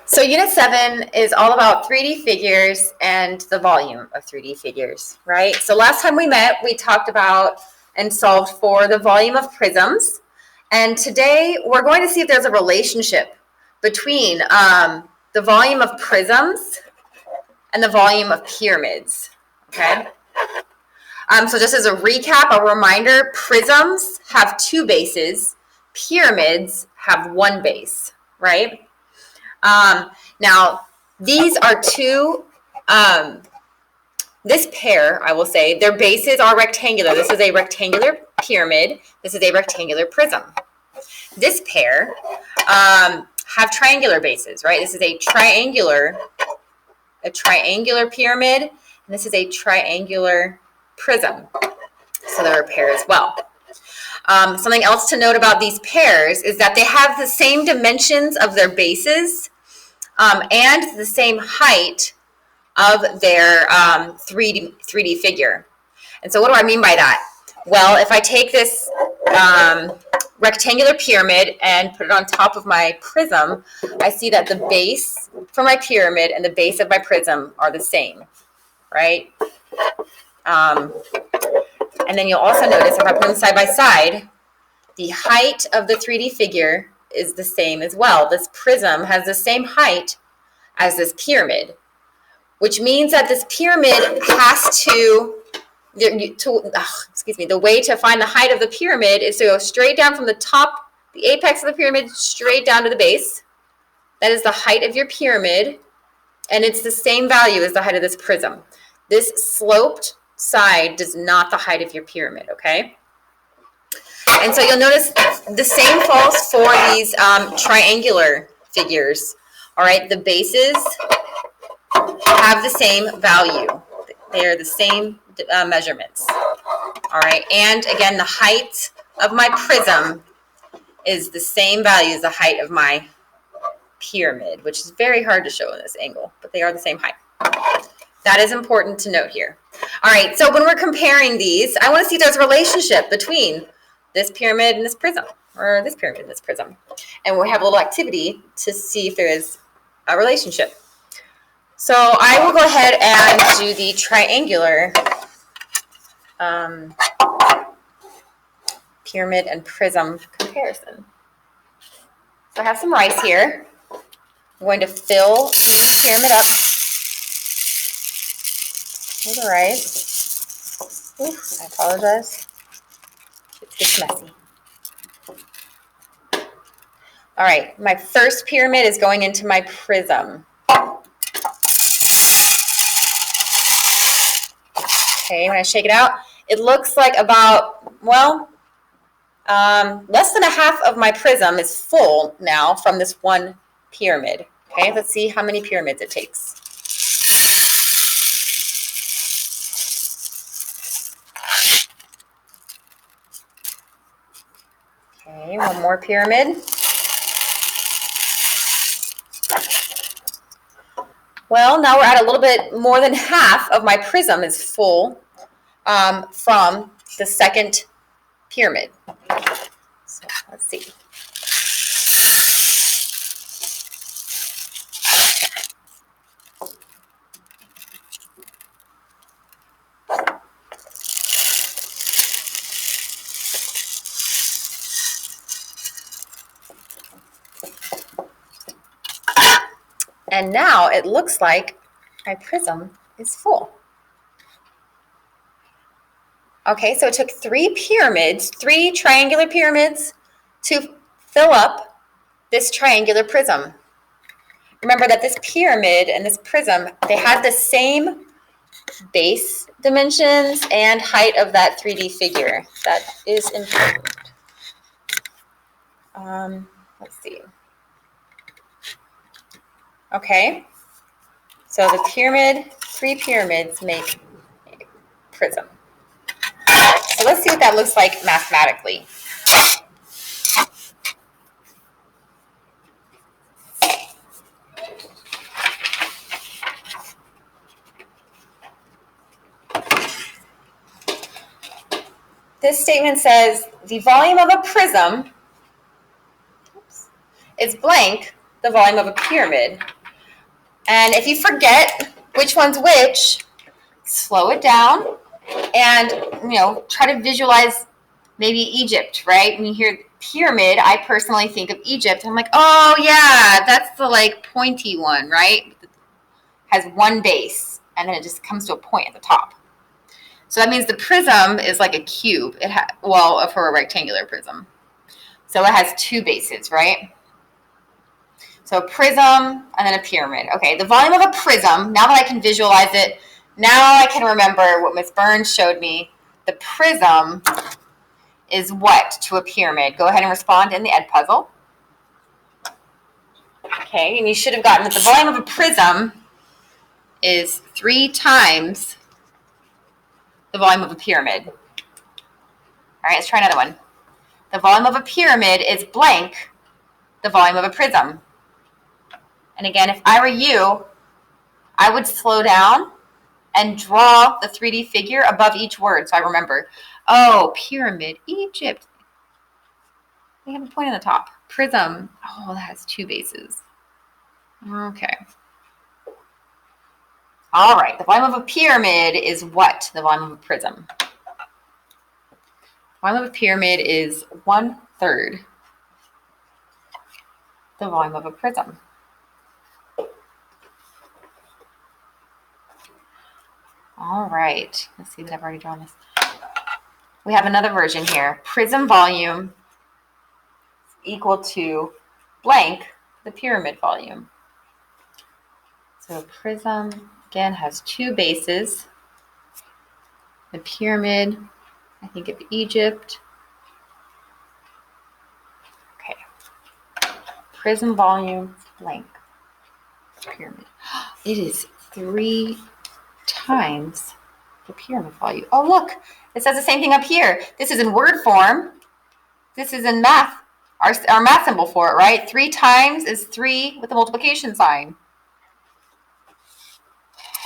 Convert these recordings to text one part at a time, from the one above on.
So Unit 7 is all about 3D figures and the volume of 3D figures, right? So last time we met, we talked about and solved for the volume of prisms. And today we're going to see if there's a relationship between the volume of prisms and the volume of pyramids, okay? So just as a recap, a reminder, prisms have 2 bases, pyramids have 1 base, right? Now, these are two, this pair, I will say, their bases are rectangular. This is a rectangular pyramid. This is a rectangular prism. This pair have triangular bases, right? This is a triangular pyramid, and this is a triangular prism. So they're a pair as well. Something else to note about these pairs is that they have the same dimensions of their bases and the same height of their 3D figure. And so what do I mean by that? Well, if I take this rectangular pyramid and put it on top of my prism, I see that the base for my pyramid and the base of my prism are the same, right? And then you'll also notice if I put them side by side, the height of the 3D figure is the same as well. This prism has the same height as this pyramid, which means that this pyramid has the way to find the height of the pyramid is to go straight down from the top, the apex of the pyramid, straight down to the base. That is the height of your pyramid, and it's the same value as the height of this prism. This sloped side does not the height of your pyramid, okay? And so you'll notice the same falls for these triangular figures, all right? The bases have the same value. They are the same measurements, all right? And again, the height of my prism is the same value as the height of my pyramid, which is very hard to show in this angle, but they are the same height. That is important to note here. All right, so when we're comparing these, I want to see if there's a relationship between this pyramid and this prism, or this pyramid and this prism. And we'll have a little activity to see if there is a relationship. So I will go ahead and do the triangular pyramid and prism comparison. So I have some rice here. I'm going to fill the pyramid up with the rice. Oof, I apologize. It gets messy. All right, my first pyramid is going into my prism. Okay, when I shake it out, it looks like about, well, less than a half of my prism is full now from this one pyramid. Okay, let's see how many pyramids it takes. Okay, one more pyramid. Well, now we're at a little bit more than half of my prism is full from the second pyramid. So let's see. And now it looks like my prism is full. Okay, so it took 3 triangular pyramids, to fill up this triangular prism. Remember that this pyramid and this prism, they have the same base dimensions and height of that 3D figure. That is important. Let's see. Okay, so the pyramid, 3 pyramids make a prism. So let's see what that looks like mathematically. This statement says the volume of a prism is blank the volume of a pyramid And if you forget which one's which, slow it down and, try to visualize maybe Egypt, right? When you hear pyramid, I personally think of Egypt. I'm like, oh yeah, that's the like pointy one, right? Has one base and then it just comes to a point at the top. So that means the prism is like a cube. For a rectangular prism. So it has two bases, right? So a prism and then a pyramid. Okay, the volume of a prism, now that I can visualize it, now I can remember what Miss Burns showed me. The prism is what to a pyramid? Go ahead and respond in the Ed puzzle. Okay, and you should have gotten that the volume of a prism is 3 times the volume of a pyramid. All right, let's try another one. The volume of a pyramid is blank the volume of a prism. And again, if I were you, I would slow down and draw the 3D figure above each word so I remember. Oh, pyramid, Egypt. They have a point on the top. Prism. Oh, that has 2 bases. Okay. All right, the volume of a pyramid is what? The volume of a prism. The volume of a pyramid is 1/3 the volume of a prism. All right, let's see that I've already drawn this. We have another version here. Prism volume equal to blank the pyramid volume. So prism, again, has 2 bases. The pyramid, I think of Egypt. Okay. Prism volume, blank. Pyramid. It is 3 times the pyramid volume. Oh, look, it says the same thing up here. This is in word form. This is in math, our math symbol for it, right? 3 times is 3 with the multiplication sign.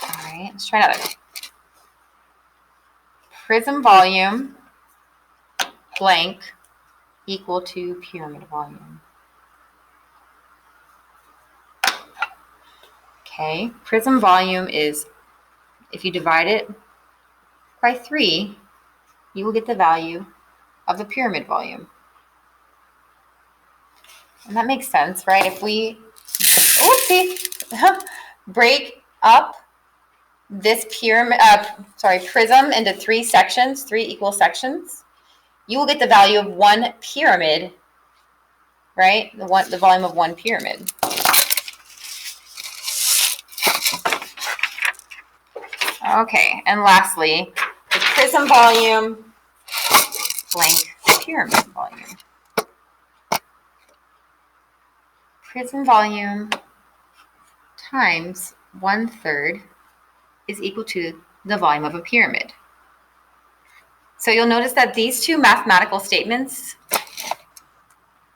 All right, let's try another. Prism volume, blank, equal to pyramid volume. Okay, prism volume is, if you divide it by 3, you will get the value of the pyramid volume. And that makes sense, right? If we, break up this prism into 3 sections, 3 equal sections, you will get the value of 1 pyramid, right? The volume of 1 pyramid. Okay, and lastly, the prism volume, blank pyramid volume. Prism volume times 1/3 is equal to the volume of a pyramid. So you'll notice that these 2 mathematical statements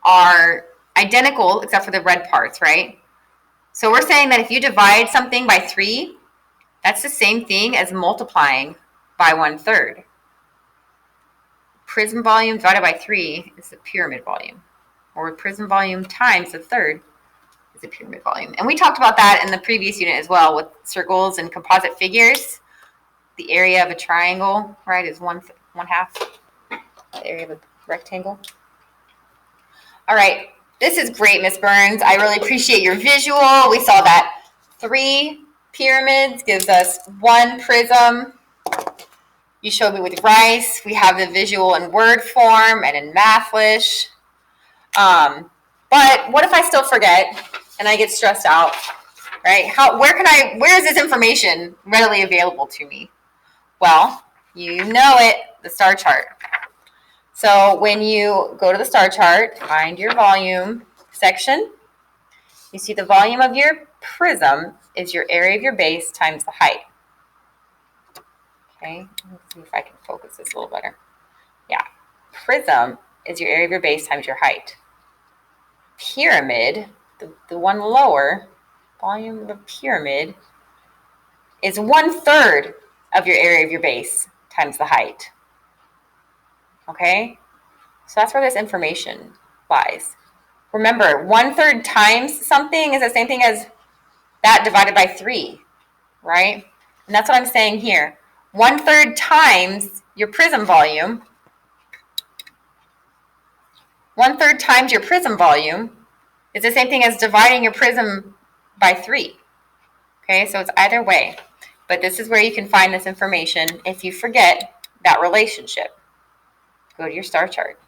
are identical except for the red parts, right? So we're saying that if you divide something by 3, that's the same thing as multiplying by 1/3. Prism volume divided by 3 is the pyramid volume, or prism volume times 1/3 is the pyramid volume. And we talked about that in the previous unit as well with circles and composite figures. The area of a triangle, right, is 1/2 the area of a rectangle. All right, this is great, Miss Burns. I really appreciate your visual. We saw that 3 pyramids gives us 1 prism. You showed me with rice. We have the visual in word form and in Mathlish. But what if I still forget and I get stressed out, right? Where is this information readily available to me? Well, you know it, the star chart. So when you go to the star chart, find your volume section. You see the volume of your prism is your area of your base times the height. Okay, let's see if I can focus this a little better. Yeah, prism is your area of your base times your height. Pyramid, the one lower, volume of a pyramid is 1/3 of your area of your base times the height. Okay, so that's where this information lies. Remember, 1/3 times something is the same thing as that divided by 3, right? And that's what I'm saying here. 1/3 times your prism volume, 1/3 times your prism volume is the same thing as dividing your prism by 3. Okay, so it's either way. But this is where you can find this information if you forget that relationship. Go to your star chart.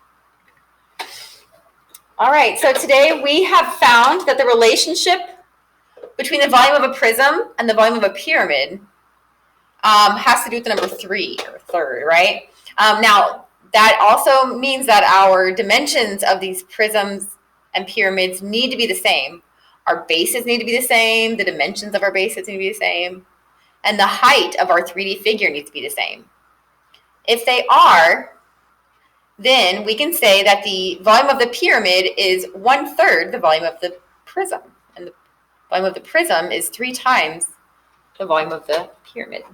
All right, so today we have found that the relationship between the volume of a prism and the volume of a pyramid has to do with the number 3 or third, right? Now, that also means that our dimensions of these prisms and pyramids need to be the same. Our bases need to be the same. The dimensions of our bases need to be the same. And the height of our 3D figure needs to be the same. If they are, then we can say that the volume of the pyramid is 1/3 the volume of the prism. And the volume of the prism is 3 times the volume of the pyramid.